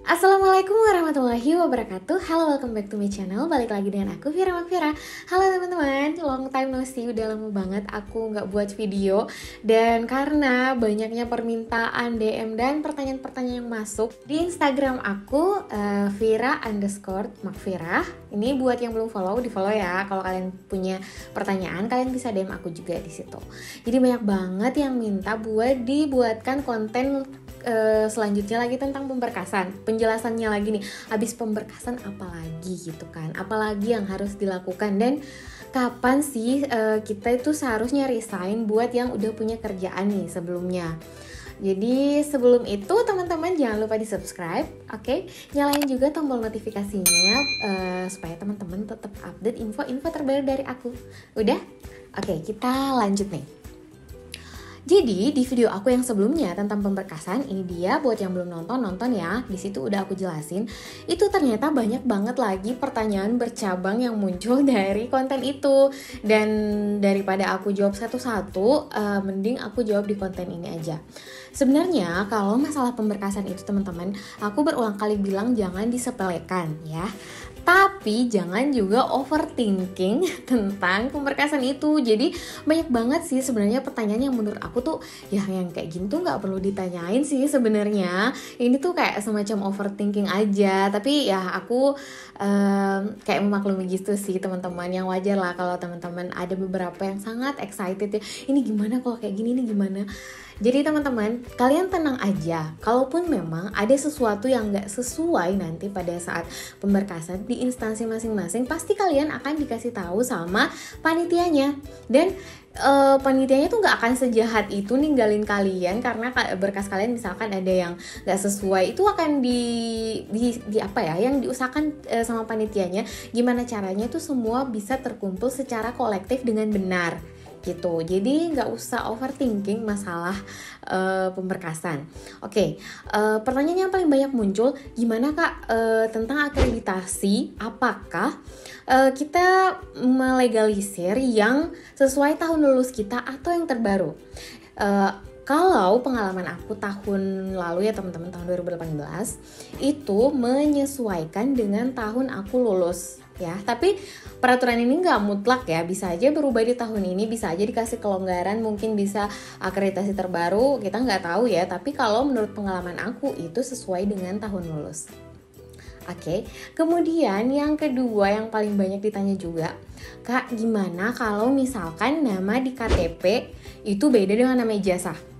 Assalamualaikum warahmatullahi wabarakatuh. Halo, welcome back to my channel. Balik lagi dengan aku, Vira Makvira. Halo teman-teman, long time no see. Udah lama banget aku nggak buat video. Dan karena banyaknya permintaan DM dan pertanyaan-pertanyaan yang masuk di Instagram aku, Vira_Makvira. Ini buat yang belum follow, di follow ya. Kalau kalian punya pertanyaan, kalian bisa DM aku juga di situ. Jadi banyak banget yang minta buat dibuatkan konten selanjutnya lagi tentang pemberkasan. Penjelasannya lagi nih, habis pemberkasan apalagi gitu kan, apalagi yang harus dilakukan dan kapan sih kita itu seharusnya resign buat yang udah punya kerjaan nih sebelumnya. Jadi sebelum itu teman-teman jangan lupa di subscribe, oke? Nyalain juga tombol notifikasinya supaya teman-teman tetap update info-info terbaru dari aku. Udah? Oke, kita lanjut nih. Jadi di video aku yang sebelumnya tentang pemberkasan, ini dia buat yang belum nonton ya. Di situ udah aku jelasin. Itu ternyata banyak banget lagi pertanyaan bercabang yang muncul dari konten itu. Dan daripada aku jawab satu-satu, mending aku jawab di konten ini aja. Sebenarnya kalau masalah pemberkasan itu teman-teman, aku berulang kali bilang jangan disepelekan ya. Tapi jangan juga overthinking tentang pemberkasan itu. Jadi banyak banget sih sebenarnya pertanyaan yang menurut aku tuh ya yang kayak gini tuh nggak perlu ditanyain sih sebenarnya. Ini tuh kayak semacam overthinking aja. Tapi ya aku kayak memaklumi gitu sih teman-teman. Yang wajar lah kalau teman-teman ada beberapa yang sangat excited ya. Ini gimana kalau kayak gini, ini gimana? Jadi teman-teman, kalian tenang aja. Kalaupun memang ada sesuatu yang gak sesuai nanti pada saat pemberkasan di instansi masing-masing, pasti kalian akan dikasih tahu sama panitianya. Dan panitianya tuh gak akan sejahat itu ninggalin kalian karena berkas kalian misalkan ada yang gak sesuai, itu akan di apa ya, yang diusahakan sama panitianya gimana caranya tuh semua bisa terkumpul secara kolektif dengan benar gitu. Jadi nggak usah overthinking masalah pemberkasan. Oke, pertanyaan yang paling banyak muncul, gimana Kak tentang akreditasi? Apakah kita melegalisir yang sesuai tahun lulus kita atau yang terbaru? Kalau pengalaman aku tahun lalu ya teman-teman, tahun 2018 itu menyesuaikan dengan tahun aku lulus ya. Tapi peraturan ini nggak mutlak ya, bisa aja berubah di tahun ini, bisa aja dikasih kelonggaran, mungkin bisa akreditasi terbaru, kita nggak tahu ya. Tapi kalau menurut pengalaman aku itu sesuai dengan tahun lulus. Oke, kemudian yang kedua yang paling banyak ditanya juga, Kak gimana kalau misalkan nama di KTP itu beda dengan nama ijazah?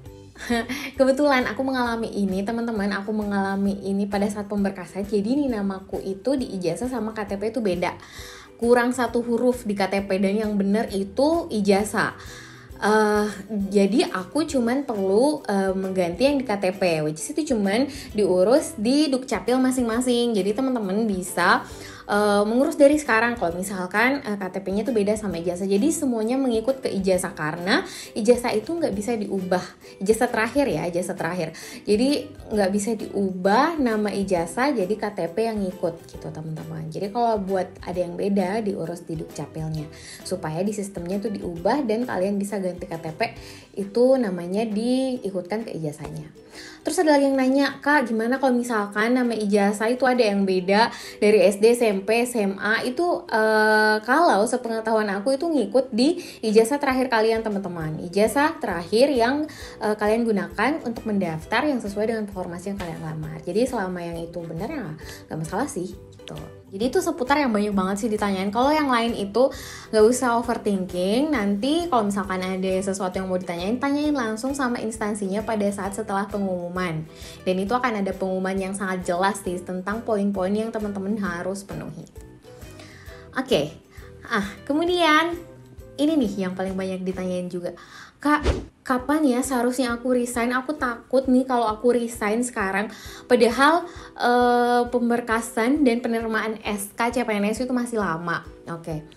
Kebetulan aku mengalami ini teman-teman, aku mengalami ini pada saat pemberkasan. Jadi ini namaku itu di ijazah sama KTP itu beda, kurang satu huruf di KTP dan yang benar itu ijazah. Jadi aku cuman perlu mengganti yang di KTP, which is itu cuman diurus di Dukcapil masing-masing. Jadi teman-teman bisa mengurus dari sekarang kalau misalkan KTP-nya itu beda sama ijazah. Jadi semuanya mengikut ke ijazah karena ijazah itu nggak bisa diubah. Ijazah terakhir ya, ijazah terakhir. Jadi nggak bisa diubah nama ijazah jadi KTP yang ngikut gitu teman-teman. Jadi kalau buat ada yang beda diurus di Dukcapilnya supaya di sistemnya itu diubah dan kalian bisa ganti KTP itu namanya diikutkan ke ijazahnya. Terus ada lagi yang nanya, Kak gimana kalau misalkan nama ijazah itu ada yang beda dari SD, SMP, SMA itu kalau sepengetahuan aku itu ngikut di ijazah terakhir kalian teman-teman. Ijazah terakhir yang kalian gunakan untuk mendaftar yang sesuai dengan informasi yang kalian lamar. Jadi selama yang itu benar ya gak masalah sih gitu. Jadi itu seputar yang banyak banget sih ditanyain. Kalau yang lain itu gak usah overthinking. Nanti kalau misalkan ada sesuatu yang mau ditanyain, tanyain langsung sama instansinya pada saat setelah pengumuman. Dan itu akan ada pengumuman yang sangat jelas sih tentang poin-poin yang teman-teman harus penuhi. Oke, kemudian ini nih yang paling banyak ditanyain juga, Kak kapan ya seharusnya aku resign? Aku takut nih kalau aku resign sekarang, padahal pemberkasan dan penerimaan SK CPNS itu masih lama. Oke.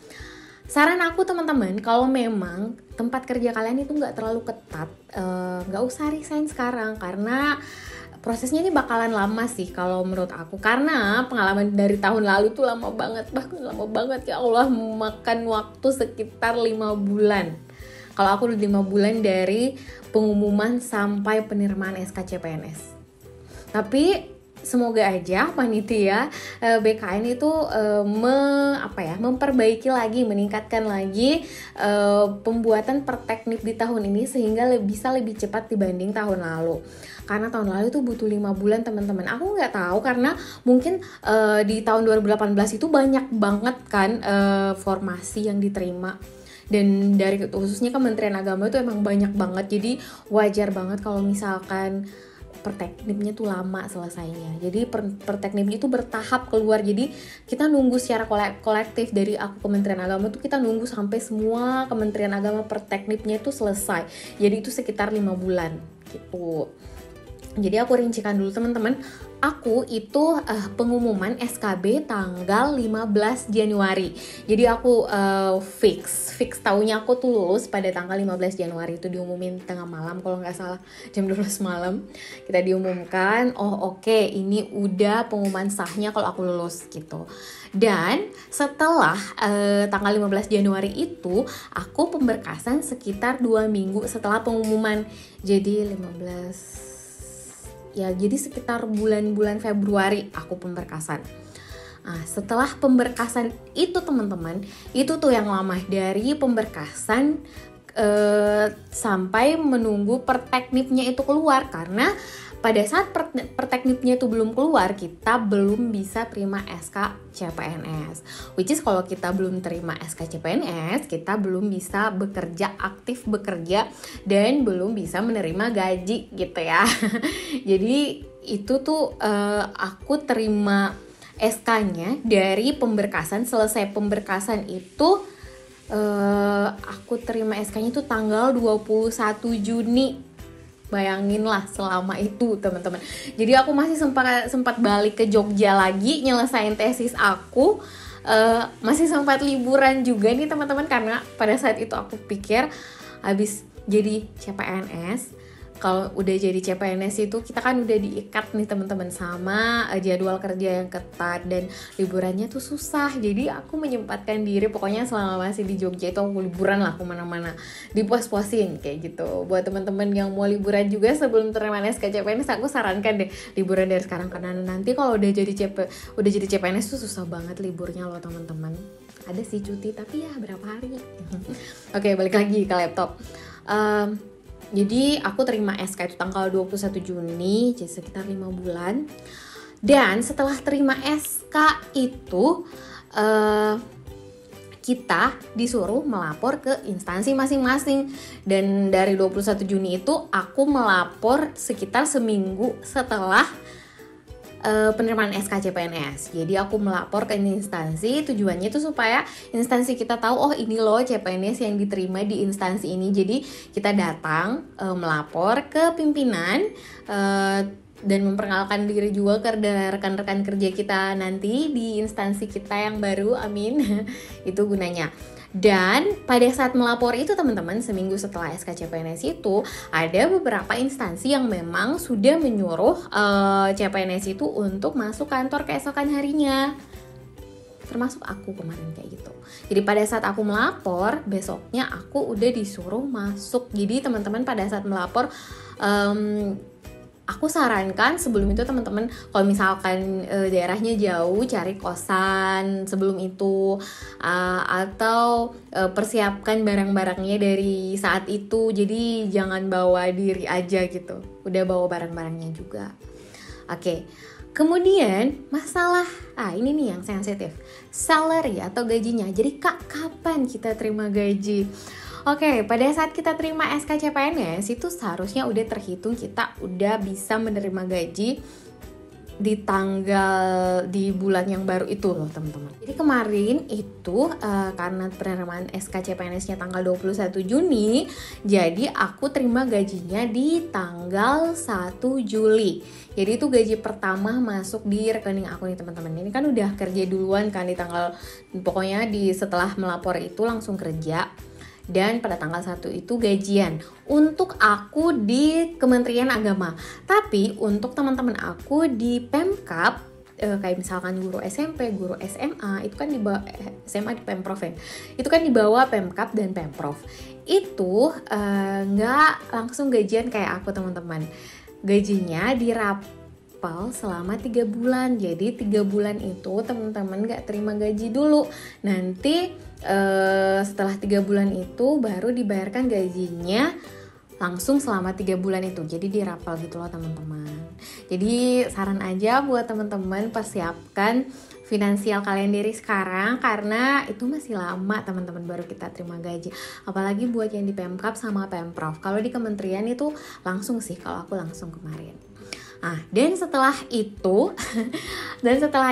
Saran aku teman-teman, kalau memang tempat kerja kalian itu nggak terlalu ketat, nggak usah resign sekarang karena prosesnya ini bakalan lama sih kalau menurut aku. Karena pengalaman dari tahun lalu tuh lama banget, bahkan lama banget ya Allah, memakan waktu sekitar 5 bulan. Kalau aku udah 5 bulan dari pengumuman sampai penerimaan SK CPNS. Tapi semoga aja panitia BKN itu memperbaiki lagi, meningkatkan lagi pembuatan perteknip di tahun ini sehingga bisa lebih cepat dibanding tahun lalu. Karena tahun lalu itu butuh 5 bulan teman-teman. Aku nggak tahu karena mungkin di tahun 2018 itu banyak banget kan formasi yang diterima. Dan dari khususnya Kementerian Agama itu emang banyak banget. Jadi wajar banget kalau misalkan perteknipnya tuh lama selesainya. Jadi perteknipnya itu bertahap keluar. Jadi kita nunggu secara kolektif dari aku Kementerian Agama tuh kita nunggu sampai semua Kementerian Agama perteknipnya itu selesai. Jadi itu sekitar 5 bulan gitu. Jadi aku rincikan dulu teman-teman. Aku itu pengumuman SKB tanggal 15 Januari. Jadi aku fix tahunya aku tuh lulus pada tanggal 15 Januari. Itu diumumin tengah malam kalau nggak salah, jam 12 malam. Kita diumumkan, oke, ini udah pengumuman sahnya kalau aku lulus gitu. Dan setelah tanggal 15 Januari itu, aku pemberkasan sekitar 2 minggu setelah pengumuman. Jadi 15... ya jadi sekitar bulan-bulan Februari aku pemberkasan. Nah, setelah pemberkasan itu teman-teman, itu tuh yang lama dari pemberkasan sampai menunggu perteknipnya itu keluar. Karena pada saat perteknipnya itu belum keluar, kita belum bisa terima SK CPNS. Which is kalau kita belum terima SK CPNS, kita belum bisa aktif bekerja dan belum bisa menerima gaji gitu ya. Jadi itu tuh aku terima SK-nya dari pemberkasan. Selesai pemberkasan itu aku terima SK-nya itu tanggal 21 Juni. Bayangin lah selama itu teman-teman. Jadi aku masih sempat balik ke Jogja lagi nyelesain tesis aku. Masih sempat liburan juga nih teman-teman, karena pada saat itu aku pikir habis jadi CPNS, kalau udah jadi CPNS itu kita kan udah diikat nih teman-teman sama jadwal kerja yang ketat dan liburannya tuh susah. Jadi aku menyempatkan diri pokoknya selama masih di Jogja itu aku liburan lah kemana-mana, dipuas-puasin kayak gitu. Buat teman-teman yang mau liburan juga sebelum terima SK CPNS, aku sarankan deh liburan dari sekarang, karena nanti kalau udah jadi CPNS tuh susah banget liburnya loh teman-teman. Ada sih cuti tapi ya berapa hari. Oke, balik lagi ke laptop. Jadi aku terima SK itu tanggal 21 Juni, jadi sekitar 5 bulan. Dan setelah terima SK itu kita disuruh melapor ke instansi masing-masing. Dan dari 21 Juni itu aku melapor sekitar seminggu setelah penerimaan SK CPNS. Jadi aku melapor ke instansi, tujuannya itu supaya instansi kita tahu, oh ini loh CPNS yang diterima di instansi ini. Jadi kita datang melapor ke pimpinan dan memperkenalkan diri juga ke rekan-rekan kerja kita nanti di instansi kita yang baru, amin. Itu gunanya. Dan pada saat melapor itu teman-teman, seminggu setelah SK CPNS itu ada beberapa instansi yang memang sudah menyuruh CPNS itu untuk masuk kantor keesokan harinya, termasuk aku kemarin kayak gitu. Jadi pada saat aku melapor, besoknya aku udah disuruh masuk. Jadi teman-teman pada saat melapor, aku sarankan sebelum itu teman-teman kalau misalkan daerahnya jauh, cari kosan sebelum itu, atau persiapkan barang-barangnya dari saat itu. Jadi jangan bawa diri aja gitu, udah bawa barang-barangnya juga. Oke. Kemudian masalah, ini nih yang sensitif, salary atau gajinya. Jadi kapan kita terima gaji? Oke, pada saat kita terima SK CPNS itu seharusnya udah terhitung kita udah bisa menerima gaji di bulan yang baru itu loh teman-teman. Jadi kemarin itu karena penerimaan SK CPNS-nya tanggal 21 Juni, jadi aku terima gajinya di tanggal 1 Juli. Jadi itu gaji pertama masuk di rekening aku nih teman-teman. Ini kan udah kerja duluan kan pokoknya setelah melapor itu langsung kerja. Dan pada tanggal 1 itu gajian untuk aku di Kementerian Agama. Tapi untuk teman-teman aku di Pemkab, kayak misalkan guru SMP, guru SMA, itu kan di bawah SMA di Pemprov ya. Itu kan di bawah Pemkab dan Pemprov. Itu nggak langsung gajian kayak aku teman-teman. Gajinya dirapel selama 3 bulan. Jadi 3 bulan itu teman-teman gak terima gaji dulu. Nanti setelah 3 bulan itu baru dibayarkan gajinya langsung selama 3 bulan itu. Jadi dirapel gitu loh teman-teman. Jadi saran aja buat teman-teman, persiapkan finansial kalian dari sekarang karena itu masih lama teman-teman baru kita terima gaji. Apalagi buat yang di Pemkab sama Pemprov. Kalau di kementerian itu langsung sih, kalau aku langsung kemarin. Dan setelah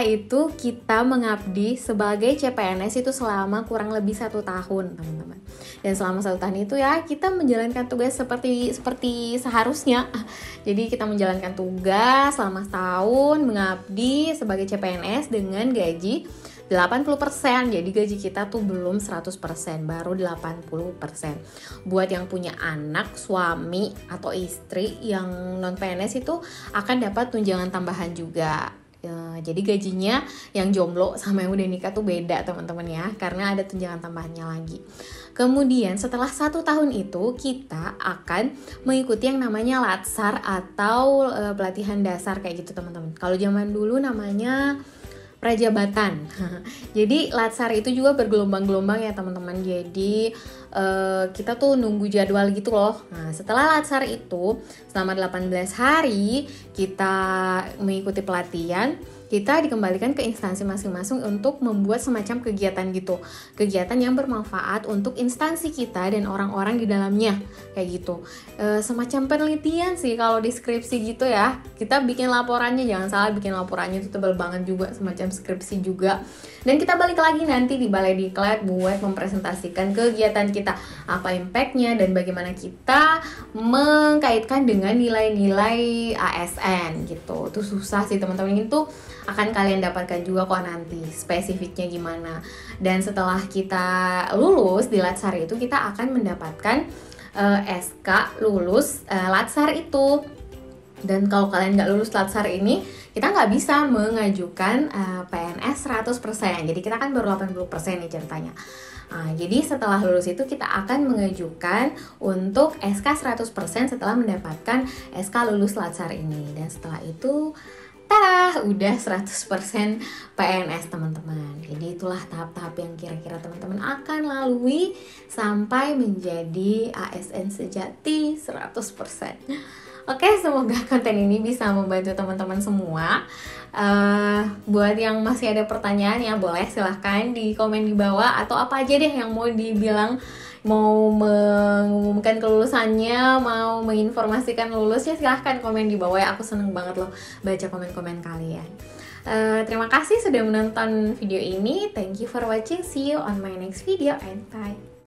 itu kita mengabdi sebagai CPNS itu selama kurang lebih 1 tahun teman-teman. Dan selama 1 tahun itu ya kita menjalankan tugas seperti seharusnya. Jadi kita menjalankan tugas selama setahun mengabdi sebagai CPNS dengan gaji 80%. Jadi gaji kita tuh belum 100%, baru 80%. Buat yang punya anak, suami atau istri yang non PNS itu akan dapat tunjangan tambahan juga. Jadi gajinya yang jomblo sama yang udah nikah tuh beda teman-teman ya, karena ada tunjangan tambahannya lagi. Kemudian setelah 1 tahun itu kita akan mengikuti yang namanya latsar atau pelatihan dasar kayak gitu teman-teman. Kalau zaman dulu namanya prajabatan. Jadi latsar itu juga bergelombang-gelombang ya teman-teman. Jadi kita tuh nunggu jadwal gitu loh. Nah, setelah latsar itu selama 18 hari kita mengikuti pelatihan, kita dikembalikan ke instansi masing-masing untuk membuat semacam kegiatan gitu. Kegiatan yang bermanfaat untuk instansi kita dan orang-orang di dalamnya kayak gitu. Semacam penelitian sih kalau di skripsi gitu ya. Kita bikin laporannya, jangan salah, bikin laporannya itu tebal banget juga, semacam skripsi juga. Dan kita balik lagi nanti di Balai Diklat buat mempresentasikan kegiatan kita, apa impactnya dan bagaimana kita mengkaitkan dengan nilai-nilai ASN gitu. Itu susah sih teman-teman, itu akan kalian dapatkan juga kok nanti spesifiknya gimana. Dan setelah kita lulus di latsar itu kita akan mendapatkan SK lulus latsar itu. Dan kalau kalian nggak lulus latsar ini, kita nggak bisa mengajukan PNS 100%. Jadi kita kan baru 80% nih ceritanya. Jadi setelah lulus itu kita akan mengajukan untuk SK 100% setelah mendapatkan SK lulus latsar ini. Dan setelah itu tada, udah 100% PNS teman-teman. Jadi itulah tahap-tahap yang kira-kira teman-teman akan lalui sampai menjadi ASN sejati 100%. Oke, semoga konten ini bisa membantu teman-teman semua. Buat yang masih ada pertanyaan ya boleh silahkan di komen di bawah, atau apa aja deh yang mau dibilang, mau mengumumkan kelulusannya, mau menginformasikan lulusnya, silahkan komen di bawah ya. Aku seneng banget loh baca komen-komen kalian. Terima kasih sudah menonton video ini. Thank you for watching. See you on my next video and bye.